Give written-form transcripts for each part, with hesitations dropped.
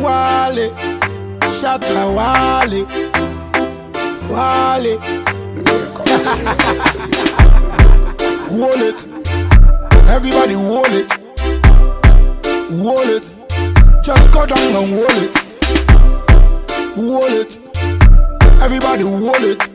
Wale, Shaka Wale, Wale. Wallet, everybody wallet, wallet. Just go down and wallet, everybody wallet.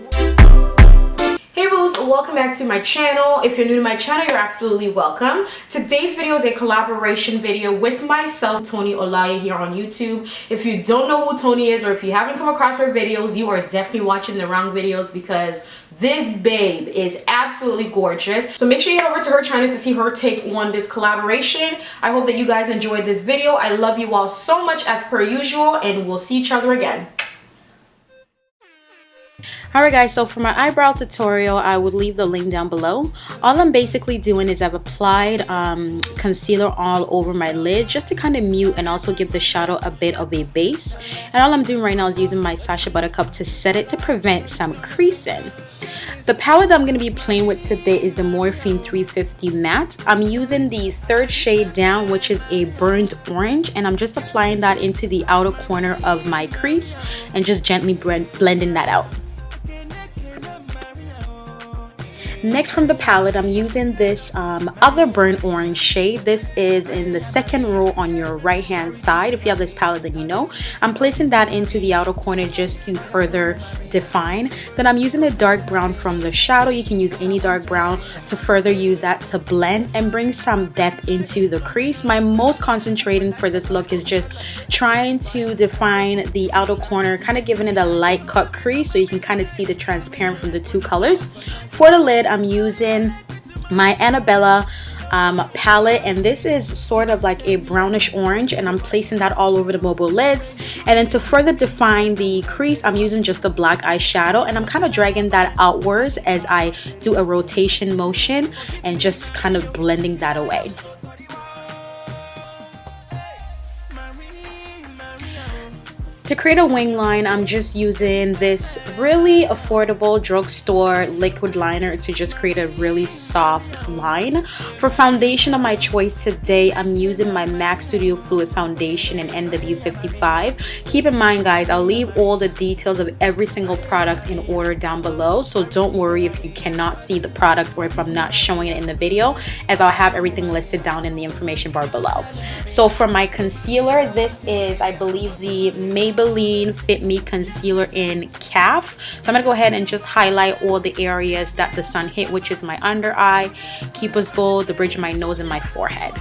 Hey boos, welcome back to my channel. If you're new to my channel, you're absolutely welcome. Today's video is a collaboration video with myself, Toni Olaoye, here on YouTube. If you don't know who Toni is, or if you haven't come across her videos, you are definitely watching the wrong videos, because this babe is absolutely gorgeous. So make sure you head over to her channel to see her take on this collaboration. I hope that you guys enjoyed this video. I love you all so much as per usual, and we'll see each other again. Alright guys, so for my eyebrow tutorial, I would leave the link down below. All I'm basically doing is I've applied concealer all over my lid just to kind of mute and also give the shadow a bit of a base. And all I'm doing right now is using my Sascha Buttercup to set it to prevent some creasing. The palette that I'm going to be playing with today is the Morphe 350 Matte. I'm using the third shade down, which is a burnt orange, and I'm just applying that into the outer corner of my crease and just gently blending that out. Next, from the palette, I'm using this other burnt orange shade. This is in the second row on your right hand side. If you have this palette, then you know. I'm placing that into the outer corner just to further define. Then I'm using a dark brown from the shadow. You can use any dark brown to further use that to blend and bring some depth into the crease. My most concentrating for this look is just trying to define the outer corner, kind of giving it a light cut crease so you can kind of see the transparent from the two colors. For the lid, I'm using my Annabella palette, and this is sort of like a brownish orange, and I'm placing that all over the mobile lids. And then to further define the crease, I'm using just the black eyeshadow, and I'm kind of dragging that outwards as I do a rotation motion and just kind of blending that away. To create a wing line, I'm just using this really affordable drugstore liquid liner to just create a really soft line. For foundation of my choice today, I'm using my MAC Studio Fluid Foundation in NW55. Keep in mind, guys, I'll leave all the details of every single product in order down below, so don't worry if you cannot see the product or if I'm not showing it in the video, as I'll have everything listed down in the information bar below. So for my concealer, this is, I believe, the Maybeline Fit Me concealer in Caffe. So I'm gonna go ahead and just highlight all the areas that the sun hit, which is my under eye, cupid's bow, the bridge of my nose, and my forehead.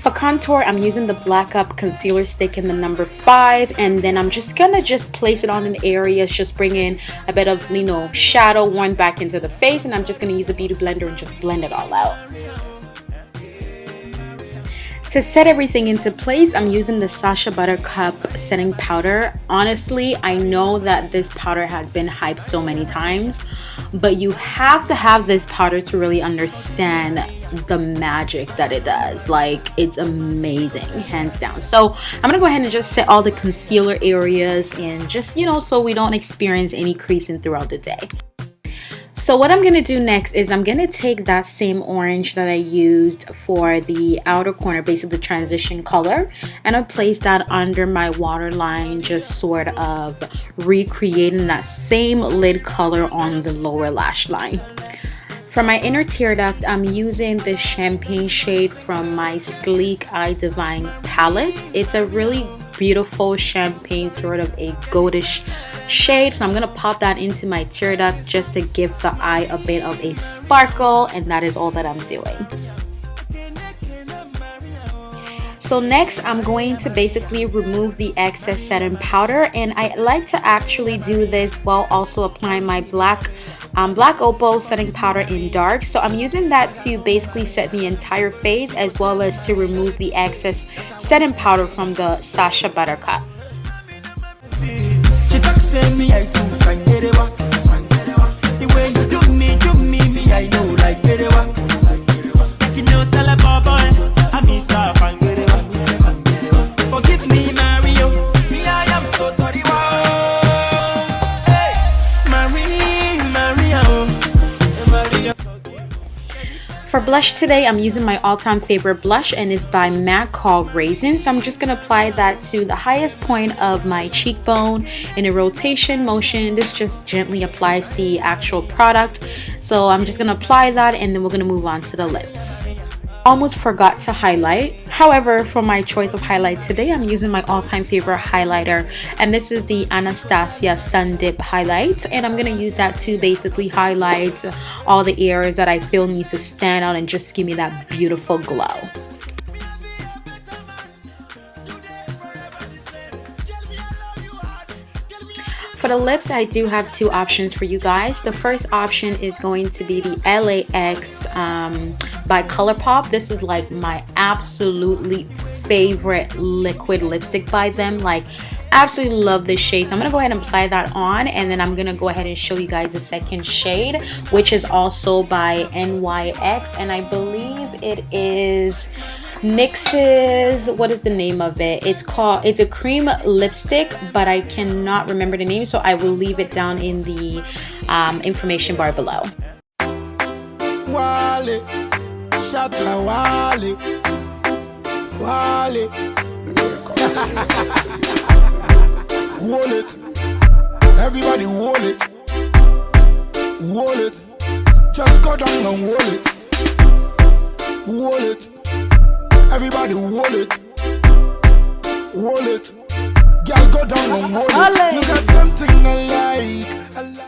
For contour, I'm using the BlackUp concealer stick in the number 5, and then I'm just gonna place it on in areas, just bring in a bit of, you know, shadow worn back into the face, and I'm just gonna use a beauty blender and just blend it all out. To set everything into place, I'm using the Sacha Buttercup setting powder. Honestly, I know that this powder has been hyped so many times, but you have to have this powder to really understand the magic that it does. Like, it's amazing, hands down. So I'm gonna go ahead and just set all the concealer areas, and just, you know, so we don't experience any creasing throughout the day. So what I'm going to do next is I'm going to take that same orange that I used for the outer corner, basically the transition color, and I'll place that under my waterline, just sort of recreating that same lid color on the lower lash line. For my inner tear duct, I'm using the champagne shade from my Sleek Eye Divine palette. It's a really beautiful champagne, sort of a goldish shade, so I'm gonna pop that into my tear duct just to give the eye a bit of a sparkle, and that is all that I'm doing. So next, I'm going to basically remove the excess setting powder, and I like to actually do this while also applying my black Opal setting powder in dark. So I'm using that to basically set the entire face, as well as to remove the excess setting powder from the Sacha Buttercup. For blush today, I'm using my all-time favorite blush, and it's by M.A.C called RAZIN. So I'm just going to apply that to the highest point of my cheekbone in a rotation motion. This just gently applies the actual product. So I'm just going to apply that, and then we're going to move on to the lips. Almost forgot to highlight. However, for my choice of highlight today, I'm using my all-time favorite highlighter, and this is the Anastasia Sun Dip highlight, and I'm gonna use that to basically highlight all the areas that I feel need to stand out and just give me that beautiful glow. For the lips, I do have two options for you guys. The first option is going to be the LAX by ColourPop. This is like my absolutely favorite liquid lipstick by them. Like, absolutely love this shade. So I'm gonna go ahead and apply that on, and then I'm gonna go ahead and show you guys the second shade, which is also by NYX, and I believe it is NYX's, what is the name of it? It's a cream lipstick, but I cannot remember the name, so I will leave it down in the information bar below. Wale, Shaka Wale, Wale. Wallet, everybody wallet, wallet. Just go down and wallet, wallet. Everybody wallet, wallet. Girl, go down and wallet. You got something I like.